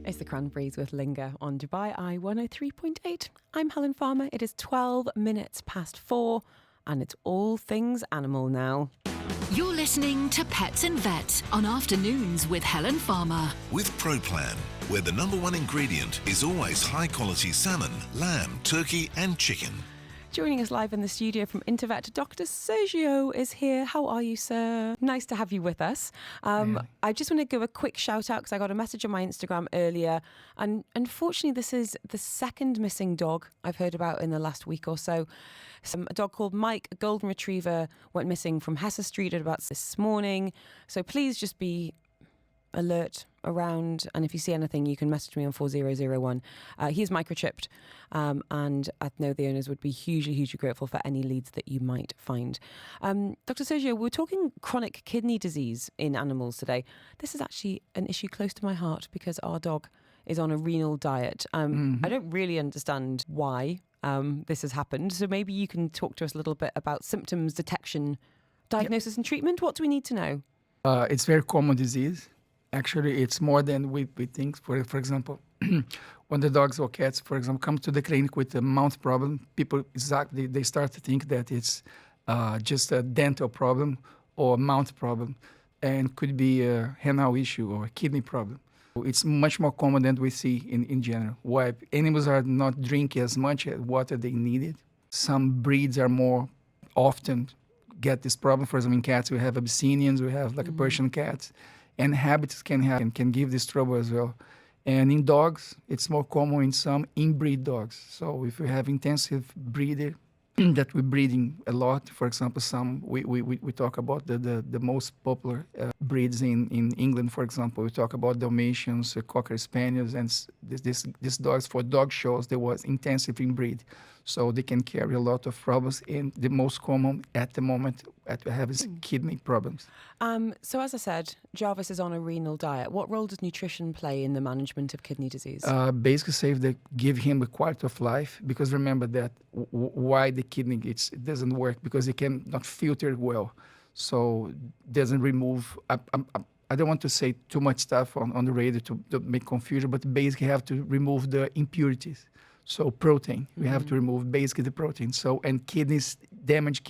It's the Cranberries with Linger on Dubai Eye 103.8. I'm Helen Farmer. It is 12 minutes past 4 and it's all things animal now. You're listening to Pets and Vets on Afternoons with Helen Farmer. With ProPlan, where the number one ingredient is always high-quality salmon, lamb, turkey and chicken. Joining us live in the studio from Intervet, Dr. Sergio is here. How are you, sir? Nice to have you with us. I just want to give a quick shout out because I got a message on my Instagram earlier. And unfortunately, this is the second missing dog I've heard about in the last week or so. A dog called Mike, a golden retriever, went missing from Hesse Street at about this morning. So please just be alert around, and if you see anything you can message me on 4001. He's microchipped, and I know the owners would be hugely grateful for any leads that you might find. Dr. Sergio, we're talking chronic kidney disease in animals today. This is actually an issue close to my heart because our dog is on a renal diet. I don't really understand why this has happened, so maybe you can talk to us a little bit about symptoms, detection, diagnosis and treatment. What do we need to know? It's very common disease. Actually, it's more than we think. For example, when the dogs or cats, for example, come to the clinic with a mouth problem, they start to think that it's just a dental problem or mouth problem, and could be a renal issue or a kidney problem. It's much more common than we see in general. Why animals are not drinking as much water they needed. Some breeds are more often get this problem. For example, in cats, we have Abyssinians, we have like a Persian cats. And habits can give this trouble as well. And in dogs, it's more common in some inbreed dogs. So if we have intensive breeder that we're breeding a lot, for example, some we talk about the most popular breeds in England, for example. We talk about Dalmatians, Cocker Spaniels, and these dogs for dog shows, there was intensive inbreed. So they can carry a lot of problems, and the most common at the moment we have is kidney problems. So as I said, Jarvis is on a renal diet. What role does nutrition play in the management of kidney disease? Basically, give him a quality of life, because remember that why the kidney it doesn't work, because it cannot filter it well. So doesn't remove. I don't want to say too much stuff on the radio to make confusion, but basically have to remove the impurities. So protein, we have to remove basically the protein. So, and damaged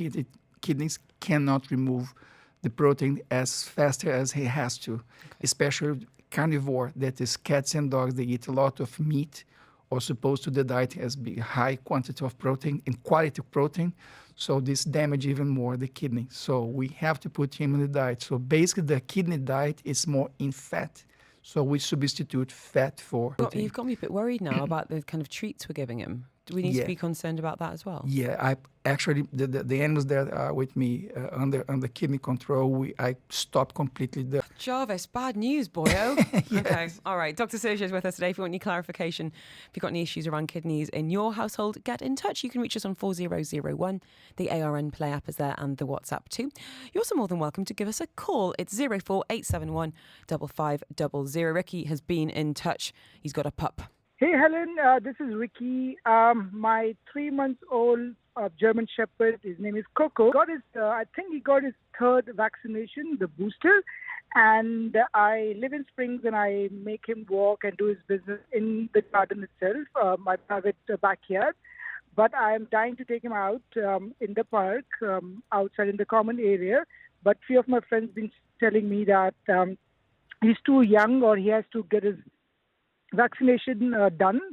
kidneys cannot remove the protein as faster as he has to, especially carnivore, that is cats and dogs. They eat a lot of meat, or supposed to the diet has be high quantity of protein and quality of protein. So this damage even more the kidney. So we have to put him in the diet. So basically the kidney diet is more in fat. So we substitute fat for protein. You've got me a bit worried now about the kind of treats we're giving him. Do we need to be concerned about that as well? Yeah, I actually the animals that are with me under kidney control, I stopped completely the. Jarvis, bad news, boyo. Yes. Okay, all right. Dr. Sergio is with us today. If you want any clarification, if you've got any issues around kidneys in your household, get in touch. You can reach us on 4001. The ARN Play app is there, and the WhatsApp too. You're also more than welcome to give us a call. It's 04871 5500. Ricky has been in touch. He's got a pup. Hey, Helen, this is Ricky. My 3-month-old German Shepherd, his name is Coco, I think he got his third vaccination, the booster. And I live in Springs, and I make him walk and do his business in the garden itself, my private backyard. But I am dying to take him out in the park, outside in the common area. But few of my friends been telling me that he's too young, or he has to get his vaccination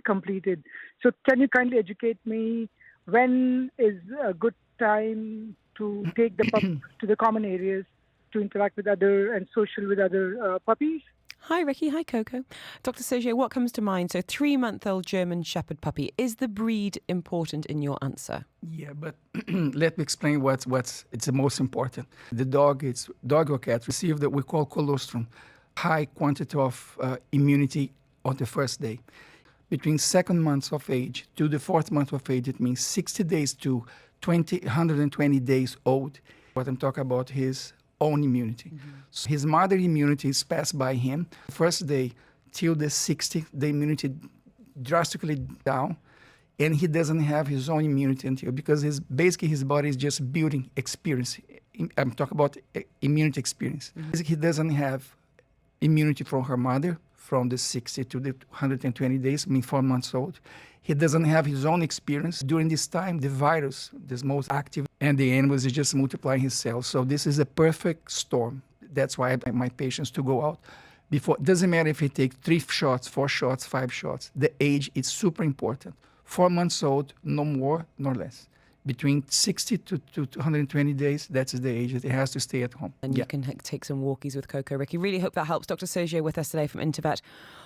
completed. So can you kindly educate me, when is a good time to take the pup to the common areas to interact with and social with other puppies? Hi, Ricky. Hi, Coco. Dr. Sergio, what comes to mind? So 3-month-old German Shepherd puppy. Is the breed important in your answer? Yeah, but let me explain what's it's the most important. The dog or cat receive that we call colostrum, high quantity of immunity on the first day. Between 2nd month of age to the 4th month of age, it means 60 days to 120 days old. What I'm talking about his own immunity. So his mother immunity is passed by him. First day till the 60th, the immunity drastically down, and he doesn't have his own immunity until, because basically his body is just building experience. I'm talking about immunity experience. He doesn't have immunity from her mother from the 60 to the 120 days, 4 months old. He doesn't have his own experience. During this time, the virus is most active, and the animals is just multiplying his cells. So this is a perfect storm. That's why I like my patients to go out before. Doesn't matter if he takes 3 shots, 4 shots, 5 shots. The age is super important. 4 months old, no more nor less. Between 60 to 120 days, that's the age that he has to stay at home. And you can take some walkies with Coco. Ricky, really hope that helps. Dr. Sergio with us today from Intervet,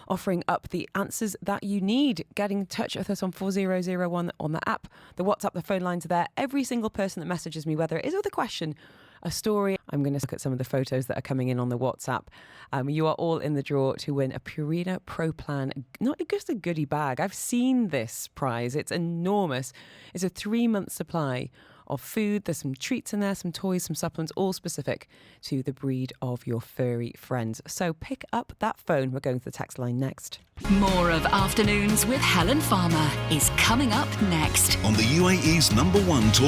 offering up the answers that you need. Get in touch with us on 4001 on the app, the WhatsApp, the phone lines are there. Every single person that messages me, whether it is with a question, a story. I'm going to look at some of the photos that are coming in on the WhatsApp. You are all in the draw to win a Purina Pro Plan, not just a goodie bag. I've seen this prize. It's enormous. It's a 3-month supply of food. There's some treats in there, some toys, some supplements, all specific to the breed of your furry friends. So pick up that phone. We're going to the text line next. More of Afternoons with Helen Farmer is coming up next. On the UAE's #1 talk